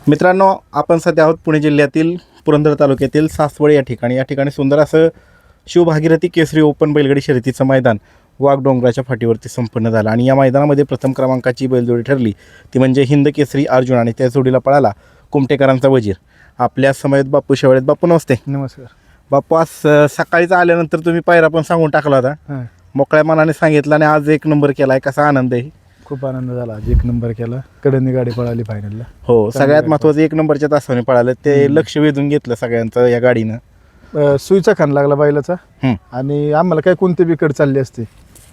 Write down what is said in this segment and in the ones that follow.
मित्रांनो, आपण सध्या आहोत पुणे जिल्ह्यातील पुरंदर तालुक्यातील सासवड या ठिकाणी सुंदर असं शिवभागीरथी केसरी ओपन बैलगाडी शर्यतीचं मैदान वाघडोंगराच्या फाटीवरती संपन्न झालं आणि या मैदानामध्ये प्रथम क्रमांकाची बैलजोडी ठरली ती म्हणजे हिंद केसरी अर्जुन आणि त्या जोडीला पळाला कुमटेकरांचा वजीर. आपल्या समयेत बापू शेवाळेत. बापू नमस्ते. नमस्कार. बापू, आज सकाळीच आल्यानंतर तुम्ही पायरा पण सांगून टाकला होता, मोकळ्या मनाने सांगितलं आणि आज एक नंबर केला आहे. कसा आनंद आहे? खूप आनंद झाला. आज एक नंबर केला, कडनी गाडी पळाली फायनलला. हो, सगळ्यात महत्त्वाचं एक नंबरच्या तासाने पळालं, ते लक्ष वेधून घेतलं सगळ्यांचं या गाडीनं. सुईचा खान लागला बैलाचा आणि आम्हाला काय कोणते बिकड चालले असते,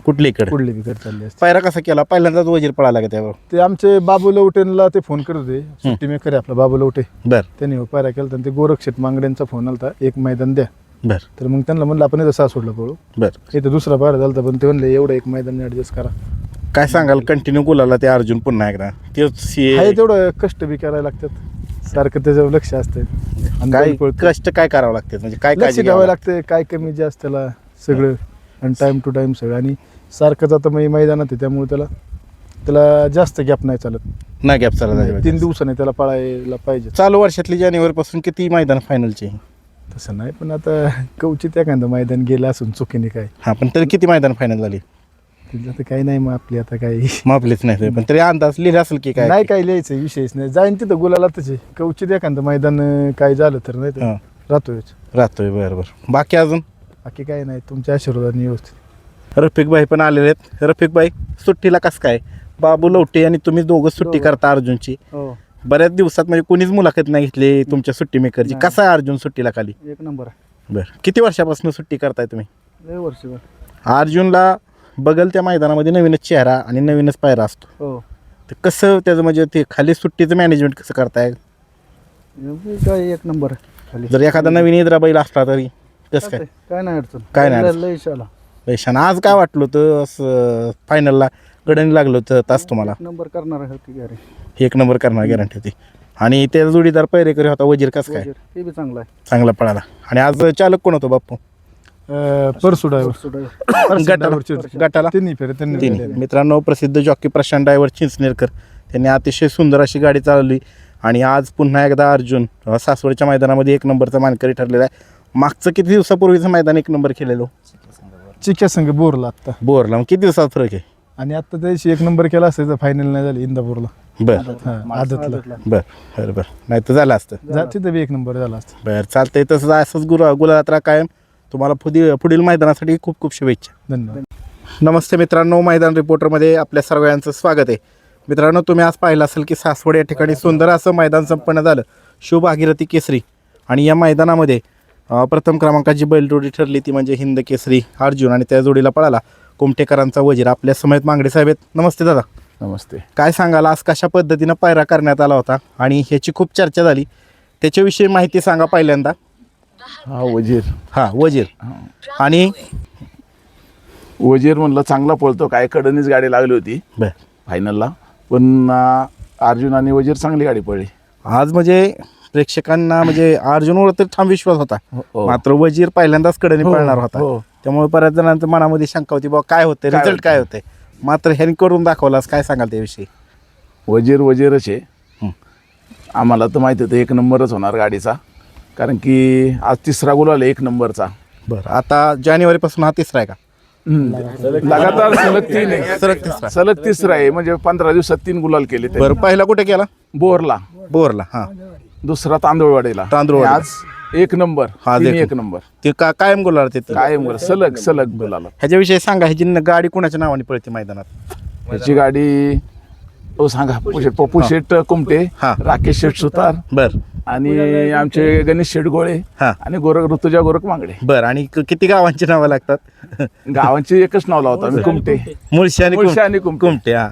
कुठली बिकड चालली असते. पायरा कसा केला? पहिल्यांदाच वजीर पळाला का त्यावर? ते आमचे बाबू लवटेला ते फोन करत होते, सुट्टी मेकर आहे आपला बाबू लवटे. बर. त्यांनी पायरा केला तर ते गोरक्षेट मांगड्यांचा फोन आला, एक मैदान द्या. बर. तर मग त्यांना म्हणलं आपण इथं सासवडला पळू. बर. इथं दुसरा पायरा झाला पण ते म्हणले एवढं एक मैदान ऍडजस्ट करा. काय सांगाल, कंटिन्यू गुलाला ते अर्जुन पुन्हा एकदा? आहे तेवढं कष्ट बी करायला लागतात, सारखं त्याच्यावर लक्ष असतं. काय कष्ट काय करावं लागते, म्हणजे काय लक्ष काळजी घ्यावं लागतं, काय कमी जास्त त्याला सगळं, आणि टाइम टू टाइम सगळं. आणि सारखंच आता मग मैदानात आहे त्यामुळे त्याला जास्त गॅप नाही चालत. नाही गॅप चालत. 3 दिवसाने त्याला पळायला पाहिजे. चालू वर्षातली जानेवारी पासून किती मैदान फायनलचे? तसं नाही, पण आता कवचित एखादं मैदान गेलं असून चुकीने काय. हा, पण तरी किती मैदान फायनल झाली? तिथं तर काही नाही, मग आपली आता काही मापलीच नाही, पण तरी अंदाज लिहिला असेल की काय? नाही, काही लिहायचं विषयच नाही. जाईन तिथं गुलाला तसे कवचित एखादं मैदान काय झालं तर नाही तर राहतोय. बरोबर. बाकी अजून बाकी काही नाही, तुमच्या आशीर्वादाने व्यवस्थित. रफिक भाई पण आलेले आहेत. रफिक भाई, सुट्टीला कसं काय? बाबू लवटे आणि तुम्ही दोघं सुट्टी करता अर्जुनची. बऱ्याच दिवसात म्हणजे कोणीच मुलाखत नाही घेतली तुमच्या सुट्टी मेकरची. कसा आहे अर्जुन सुट्टीला खाली? एक नंबर. बरं. किती वर्षापासून सुट्टी करताय तुम्ही? लय वर्ष. अर्जुनला बगल त्या मैदानामध्ये नवीनच चेहरा आणि नवीनच पायरा असतो. तर कसं त्याचं म्हणजे ते खाली सुट्टीचं मॅनेजमेंट कसं करताय? काय एक नंबर. जर एखादा नवीन इद्रा बैल असला तरी कसं काय? काय नाही अडचण. काय नाही. पैशान आज काय वाटलं होतं असं फायनलला गडणी लागलं होतं तास तुम्हाला? नंबर करणार एक नंबर करणार गॅरंटी होती. आणि त्याचा जोडीदार पैरेकरी होता वजीर. कसं काय? ते बी चांगला आहे, चांगला पळाला. आणि आज चालक कोण होतो बाप्पू? परसू गटाला त्यांनी. मित्रांनो, प्रसिद्ध जॉकी प्रशांत ड्रायव्हर चिंचनेरकर त्यांनी अतिशय सुंदर अशी गाडी चालवली आणि आज पुन्हा एकदा अर्जुन सासवडच्या मैदानामध्ये एक नंबरचा मानकरी ठरलेला आहे. मागचं किती दिवसापूर्वीचं मैदान एक नंबर केलेलो चिक्या संघ बोरला. आता बोरला मग किती दिवसात फरक आहे? आणि आता त्याशी एक नंबर केला असतं फायनल नाही झाली इंदापूरला. आदतला. बरं. नाही तर झालं असतं, तिथं बी एक नंबर झाला असतं. बरं, चालतंय. तसंच असंच गुलाबात राहा कायम. तुम्हाला पुढील मैदानासाठी खूप खूप शुभेच्छा. धन्यवाद. नमस्ते मित्रांनो, मैदान रिपोर्टरमध्ये आपल्या सर्वांचं स्वागत आहे. मित्रांनो, तुम्ही आज पाहिलं असेल की सासवड या ठिकाणी सुंदर असं मैदान संपन्न झालं, शिवभागीरथी केसरी. आणि या मैदानामध्ये प्रथम क्रमांकाची बैलजोडी ठरली ती म्हणजे हिंद केसरी अर्जुन आणि त्या जोडीला पळाला कुमटेकरांचा वजीर. आपल्या समयेत मांगडे साहेब आहेत. नमस्ते दादा. नमस्ते. काय सांगाल, आज कशा पद्धतीनं पायरा करण्यात आला होता आणि ह्याची खूप चर्चा झाली, त्याच्याविषयी माहिती सांगा पहिल्यांदा. वजीर. आणि वजीर म्हणलं चांगला पळतो, काय कडनीच गाडी लागली होती फायनलला, पण अर्जुन आणि वजीर चांगली गाडी पळली आज. म्हणजे प्रेक्षकांना म्हणजे अर्जुनवर तर ठाम विश्वास होता, मात्र वजीर पहिल्यांदाच कडनी पळणार होता. त्यामुळे बऱ्याच जणांच्या मनामध्ये शंका होती, बाबा काय होतंय, रिझल्ट काय होतंय. मात्र ह्यांनी करून दाखवलास. काय सांगाल त्याविषयी? वजीरच आहे. आम्हाला तर माहिती होतं एक नंबरच होणार गाडीचा, कारण की आज 3रा गुलाल एक नंबरचा. बरं, आता जानेवारीपासून हा 3रा आहे का? लगातार सलग तिसरा आहे. म्हणजे 15 दिवसात 3 गुलाल केले. बरं, पहिला कुठे केला? बोरला. हा. दुसरा तांदूळवाडीला. आज एक नंबर. एक नंबर. ते कायम गुलाल ते कायम गुलाल, सलग गुलाल. ह्याच्याविषयी सांगा, ह्याची गाडी कुणाच्या नावाने पळते मैदानात? ह्याची गाडी सांगा. पप्पू शेट कुमटे, राकेश शेट सुतार, आणि आमचे गणेश शेट गोळे आणि ऋतुजा गोरख मांगडे. बरं. आणि किती गावांची नावं लागतात? गावांची एकच नाव लावतो आम्ही, कुमटे, मुळशी आणि कुमटे. हा.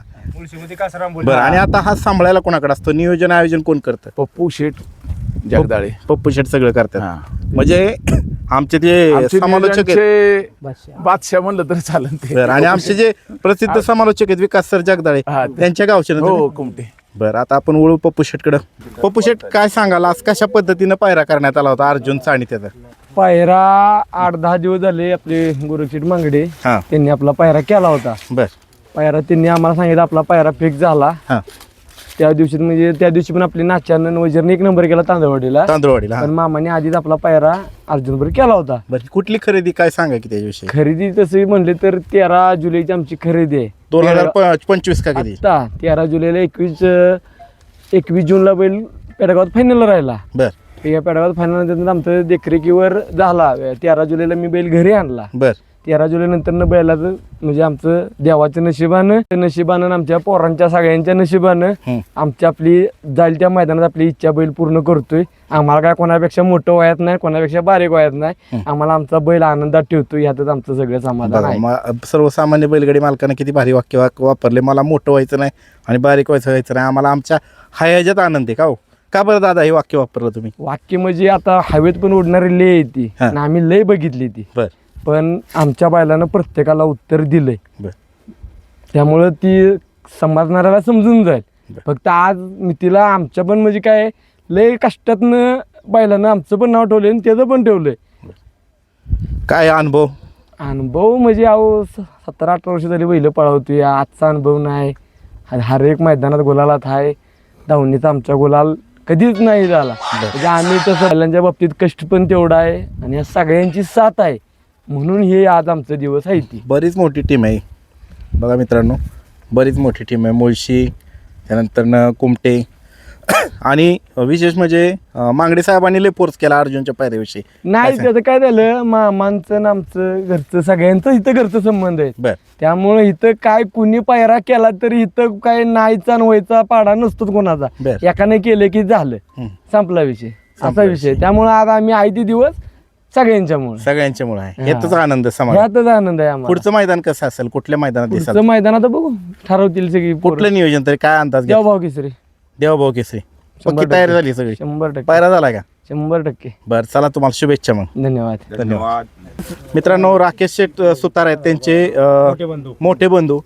बरं. आणि आता हा सांभाळायला कोणाकडे असतो? नियोजन आयोजन कोण करतं? पप्पू शेट जगदाळे. पप्पू शेट सगळं करतात. म्हणजे आमचे ते समालोचक बादशाह म्हणलं तरी चालेल. आणि आमचे जे प्रसिद्ध समालोचक आहेत विकास सर जगदाळे, त्यांच्या गावचे कुमटे. बरं, आता आपण वळू पप्पू शेटकडं. पप्पू शेट, काय सांगाल, आज कशा पद्धतीनं पायरा करण्यात आला होता अर्जुनचा आणि त्याचा? पायरा 8-10 दिवस झाले आपले गोरक्षेट मांगडे त्यांनी आपला पायरा केला होता. बरं. पायरा त्यांनी आम्हाला सांगितलं आपला पायरा फिक्स झाला. त्या दिवशी म्हणजे त्या दिवशी पण आपली नाच्यानं वजीरने 1 नंबर केला तांदळवाडीला. तांदूळवाडीला पण मामाने आधीच आपला पायरा अर्जुनभर केला होता. बरं कुठली खरेदी काय सांगा की त्याच्याविषयी खरेदी तशी म्हणले तर 13 जुलैची आमची खरेदी आहे. 2025 का किती आता 13 जुलैला 21 जूनला बैल पेडगावात फायनलला राहिला. बर या पेडगावात फायनल नंतर आमचं देखरेखीवर झाला. 13 जुलैला मी बैल घरी आणला. बर 13 जुलै नंतर बैलाचं म्हणजे आमचं देवाच्या नशिबानं आणि आमच्या पोरांच्या सगळ्यांच्या नशिबानं आमच्या आपली जाईल त्या मैदानात आपली इच्छा बैल पूर्ण करतोय. आम्हाला काय कोणापेक्षा मोठं वयात नाही, कोणापेक्षा बारीक वयात नाही. आम्हाला आमचा बैल आनंदात ठेवतोय, ह्यातच आमचं सगळं समाधान बघा, आहे. सर्वसामान्य बैलगाडी मालकानं किती भारी वाक्य वापरले, मला मोठं व्हायचं नाही आणि बारीक व्हायचं नाही, आम्हाला आमच्या हयाच्यात आनंद आहे. का हो का बरं दादा हे वाक्य वापरलं तुम्ही? वाक्य म्हणजे आता हवेत पण उडणारी लय ती आणि आम्ही लय बघितली ती, बर पण आमच्या बैलानं प्रत्येकाला उत्तर दिलंय. बर त्यामुळं ती समजणाऱ्याला समजून जाईल. फक्त आज मी तिला आमच्या पण म्हणजे काय लय कष्टातनं बैलानं आमचं पण नाव ठेवलंय आणि त्याचं पण ठेवलंय. काय अनुभव? अनुभव म्हणजे अहो 17-18 वर्ष झाली बैल पळवतोय. आजचा अनुभव नाही. हर एक मैदानात गुलालात आहे. धावणीचा आमच्या गुलाल कधीच नाही झाला. म्हणजे आम्ही तसं बैलांच्या बाबतीत कष्ट पण तेवढा आहे आणि या सगळ्यांची साथ आहे, म्हणून हे आज आमचा दिवस आहे. ती बरीच मोठी टीम आहे बघा मित्रांनो, बरीच मोठी टीम आहे. मुळशी, त्यानंतर कुमटे आणि विशेष म्हणजे मांगडे साहेबांनी लय फोर्स केला अर्जुनच्या पायऱ्याविषयी. नाही त्याचं काय झालं, मामांचं आणि आमचं घरचं सगळ्यांचं इथं घरचं संबंध आहे. बर त्यामुळं इथं काय कुणी पायरा केला तरी इथं काय नाहीचा आणि व्हायचा पाडा नसतोच कोणाचा. बर. एकाने केलं की झालं, संपला विषय, असा विषय. त्यामुळं आज आम्ही आहे ते दिवस सगळ्यांच्यामुळे आहे. ह्यातच आनंद समाज. ह्यातच आनंद आहे आम्हाला. पुढचं मैदान कसं असेल, कुठल्या मैदानात दिसेल, पुढचं मैदान आता बघू, ठरवतील सगळी. कुठलं नियोजन तरी काय अंदाज घ्या? देवभाव केसरी देवभाऊ केसरी पक्की तयारी झाली सगळी? 100%. पायरा झाला का? 100%. बरं चला, तुम्हाला शुभेच्छा मग. धन्यवाद. धन्यवाद. मित्रांनो, राकेश शेठ सुतार आहेत, त्यांचे मोठे बंधू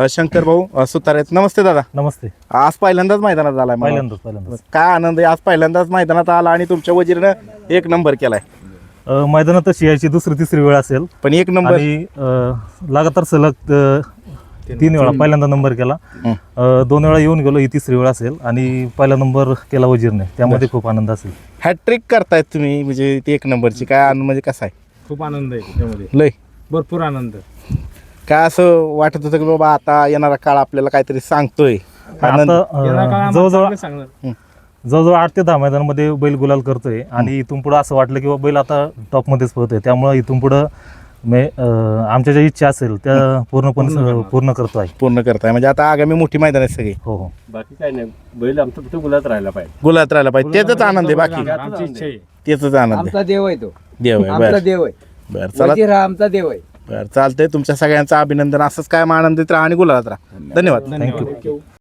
शंकर भाऊ सुतार आहेत. नमस्ते दादा. नमस्ते. आज पहिल्यांदाच मैदानात आलाय मला. पहिल्यांदाच काय आनंद आहे, आज पहिल्यांदाच मैदानात आला आणि तुमच्या वजीरनं 1 नंबर केलाय. मैदानात तशी यायची 2री-3री वेळ असेल, पण 1 नंबर आणि लगातार सलग 3 वेळा पहिल्यांदा नंबर केला. 2 वेळा येऊन गेलो, ही 3री वेळ असेल आणि पहिला नंबर केला वजीरने, त्यामध्ये खूप आनंद असेल. हॅट्रिक करतायत तुम्ही, म्हणजे ती 1 नंबरची काय आनंद, म्हणजे कसा आहे? खूप आनंद आहे त्याच्यामध्ये, लय भरपूर आनंद. काय असं वाटत होतं की बाबा आता येणारा काळ आपल्याला काहीतरी सांगतोय? आनंद आता जवळजवळ 8 ते 10 मैदानामध्ये बैल गुलाल करतोय आणि इथून पुढं असं वाटलं की बैल आता टॉपमध्येच पळतोय. त्यामुळे इथून पुढं आमच्या ज्या इच्छा असेल त्या पूर्णपणे पूर्ण करतोय. पूर्ण करताय म्हणजे आता आगामी मोठी मैदान आहे सगळी. हो हो. बाकी काय नाही, बैल आमचं फक्त गुलात राहायला पाहिजे. गुलात राहिला पाहिजे, त्याच आनंद आहे. बाकी आमची इच्छा आहे. त्याच आनंद आहे. आमचा देव आहे तो, देव आहे. आमचा बरं देव आहे. बरं चला, वजीर हा आमचा देव आहे. बरं चालतंय. तुमच्या सगळ्यांचं अभिनंदन. असंच काय आनंदित राहा आणि गुलालात राहा. धन्यवाद. थँक्यू.